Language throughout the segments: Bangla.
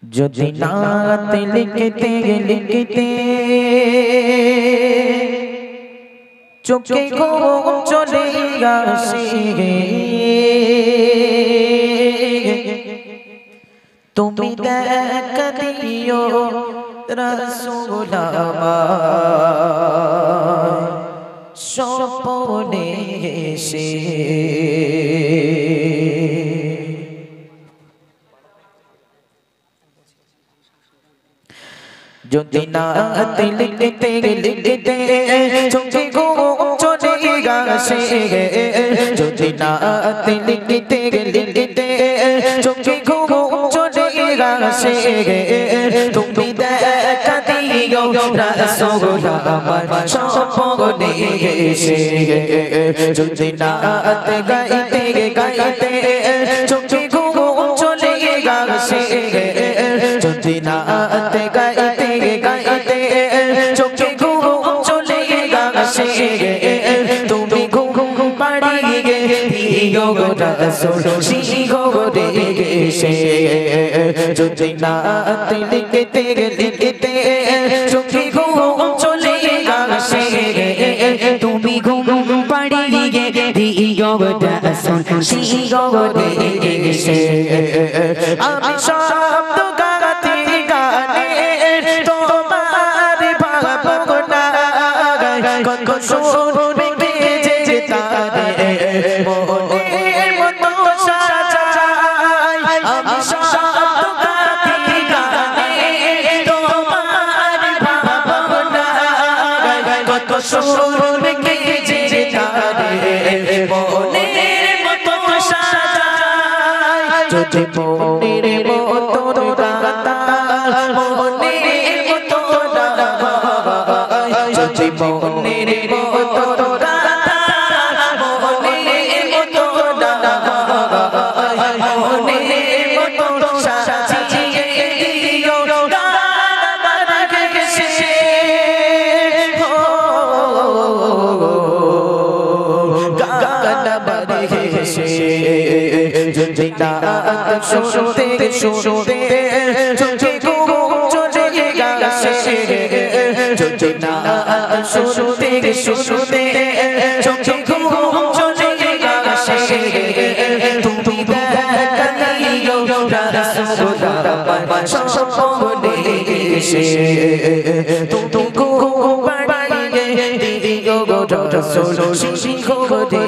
যদি নাত লিখতে লিখতে চোখে ঘুম চলে আসে, তুমি দেখা দিও রাসূল আমায় স্বপ্নে এসে। যদি নাত লিখতে লিখতে চোখে ঘুম চলে আসে, যদি নাত লিখতে লিখতে চোখে ঘুম চলে আসে, তুমি দেখা দিও রাসূল আমায় স্বপ্নে এসে। যদি নাত গাইতে গাইতে চোখে ঘুম চলে আসে, যদি নাত গাইতে গাইতে চোখে ঘুম চলে আসে, তুমি ঘুম পাড়িয়ে দিও রাসূল শিহরে এসে। যদি নাত লিখতে লিখতে চোখে ঘুম চলে আসে, তুমি ঘুম পাড়িয়ে দিও রাসূল শিহরে এসে। আমি শব্দ গাতে গানে তোমার ভাবনা কত সুর বেজে তারে মনের মতো সাজাই। আমি শব্দ গাতে গানে তোমার ভাবনা কত সুর বেজে তারে মনের মতো সাজাই। যদি মনের মতো রাতা মনের মতো রাই, যদি মনের মতো রাতা মনের মতো রাই, মনের মতো সাজিয়ে দিও আমার ঘেঁষে। গান আমার ঘেঁষে। যদি নাত শুনতে শুনতে চোখে ঘুম চলে আসে, যদি নাত শুনতে শুনতে চোখে ঘুম চলে আসে, তুমি দেখা দিও রাসূল আমায় স্বপ্নে এসে। তুমি ঘুম পাড়িয়ে দিও রাসূল শিহরে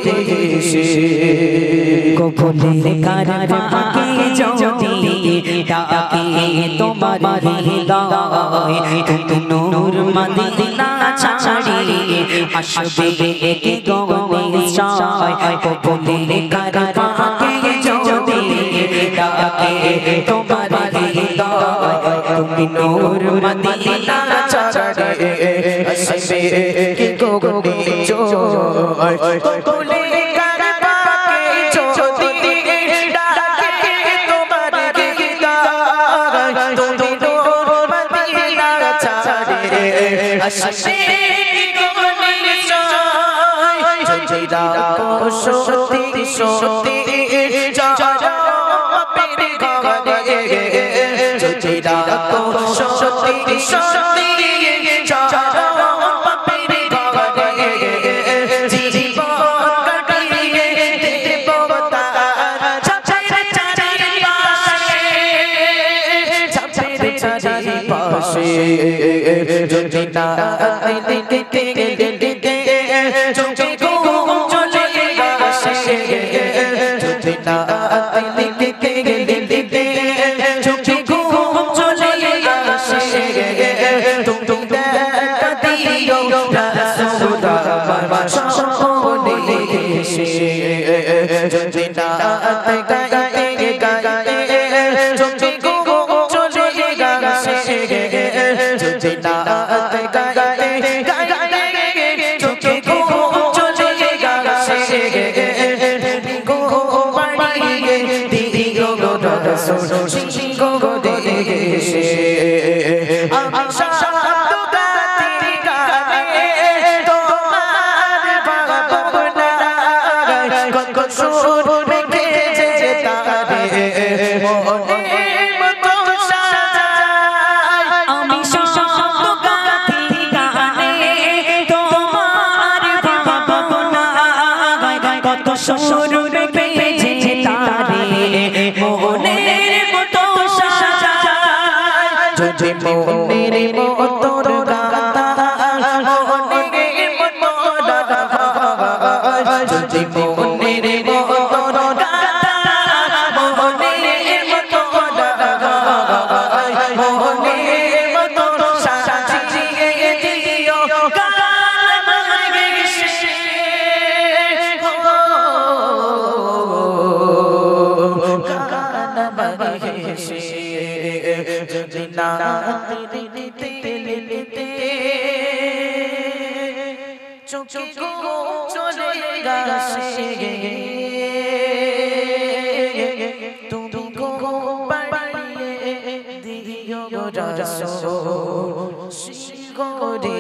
এসে। কবুলের কারবাকে যদি ডাকে তোমার হৃদয়, তুমি নূর মদিনা ছাড়ি আসবে একে গনিশয়। কবুলের কারবাকে যদি ডাকে তোমার হৃদয়, তুমি নূর মদিনা ছাড়ি আসবে একে গনিশয়। কবুলের কারবাকে যদি ডাকে তোমার হৃদয়, তুমি নূর মদিনা ছাড়ি আসবে একে গনিশয়। যদি রাখো সত্যি সত্যি চরমের ঘরে, যদি রাখো সত্যি সত্যি চরমের ঘরে, জীবন কাটিয়ে দেব তার ছাপের চারিপাশে, ছাপের চারিপাশে। যদি নাত লিখতে লিখতে চোখে ঘুম চলে আসে, যদি নাত লিখতে লিখতে চোখে ঘুম চলে আসে, তুমি দেখা দিও রাসূল আমায় স্বপ্নে এসে। যদি নাত গাইতে গাইতে চোখে ঘুম চলে আসে, যদি নাত গাইতে গাইতে চোখে ঘুম চলে আসে, তুমি ঘুম পাড়িয়ে দিও রাসূল শিহরে এসে। আমি শব্দ গাতে গানে তোমার ভাবনা কত সুর বেজে তারে মনের মতো সুর বেজে তারে মনের মতো সাজায় যদি মনের মতো গাতা মনের মতো যদি মনের মতো গাতা মনের মতো মনের মতো সাজিয়ে দিও কাল মাগরিশে কাল মাগরিশে যদি না দিতে চোখে চলে গেছে তুমি গো বাড়িয়ে দিও রাসূল শিগরে